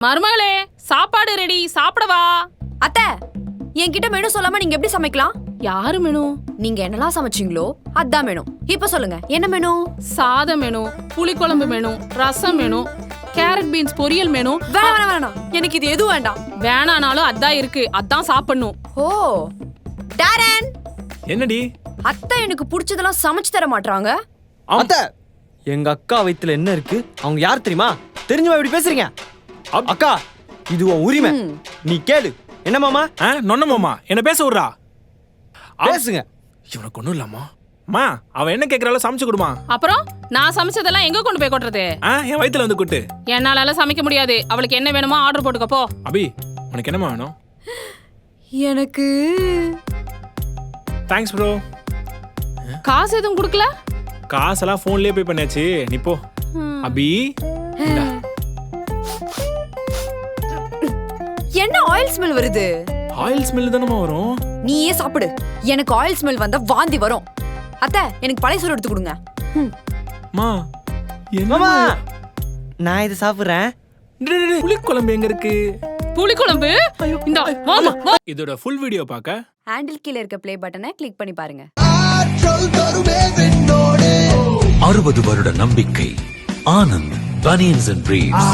மருமகளே, சாப்பாடு ரெடி, சாப்பிடவா? அத்தை, என்கிட்ட மெனு சொல்லாம நீங்க எப்படி சமைக்கலாம்? யாரு மெனு? நீங்க என்னலாம் சமைச்சீங்களோ அதான் மெனு. இப்ப சொல்லுங்க, என்ன மெனு? சாதம் மெனு, புளிக்குழம்பு மெனு, ரசம் மெனு, கேரட் பீன்ஸ் பொரியல் மெனு. வேணாம், எனக்கு இது எதுவும் வேண்டாம். வேணானாலும் அதான் இருக்கு, அதான் சாப்பிடணும். ஓ டாரன், என்னடி? அத்தை எனக்கு பிடிச்சதெல்லாம் சமைச்சு தர மாட்டாங்க. அத்தை, எங்க அக்கா வயித்துல என்ன இருக்கு? அவங்க யார் தெரியுமா? தெரிஞ்சுமா இப்படி பேசுறீங்க? அக்கா, இது உன் உரிமை, நீ கேளு. என்ன மாமா? நொன்ன மாமா, என்ன பேச விடுறா. பேசுங்க. இவனுக்கு ஒண்ணும் இல்லாமா? மா, அவ என்ன கேக்குறாலும் சமைச்சு கொடுமா. அப்புறம் நான் சமைச்சதெல்லாம் எங்க கொண்டு போய் கொட்டுறது? என் வயித்துல வந்து கொட்டு. என்னால சமைக்க முடியாது. அவளுக்கு என்ன வேணுமோ ஆர்டர் போட்டுக்கப்போ. அபி, உனக்கு என்னமா வேணும்? எனக்கு தேங்க்ஸ் ப்ரோ. காசு எதுவும் கொடுக்கல? காசெல்லாம் போன்லயே பே பண்ணியாச்சு, நீ போ. அபி, இந்தா. என்ன ஆயில் ஸ்மெல் வருது? ஆயில் ஸ்மெல் தானமா வரும். நீயே சாப்பிடு. எனக்கு ஆயில் ஸ்மெல் வந்தா வாந்தி வரும். அத்தை, எனக்கு பழைய சோறு எடுத்து கொடுங்க. மா, மாமா, நான் இது சாப்பிடுறேன். புளிக்குழம்பு எங்க இருக்கு? புளிக்குழம்பு இந்த இதோட ஃபுல் வீடியோ பார்க்க ஹேண்டில் கீழ இருக்க ப்ளே பட்டனை கிளிக் பண்ணி பாருங்க. 60 வருட நம்பிக்கை. Anand banians and briefs.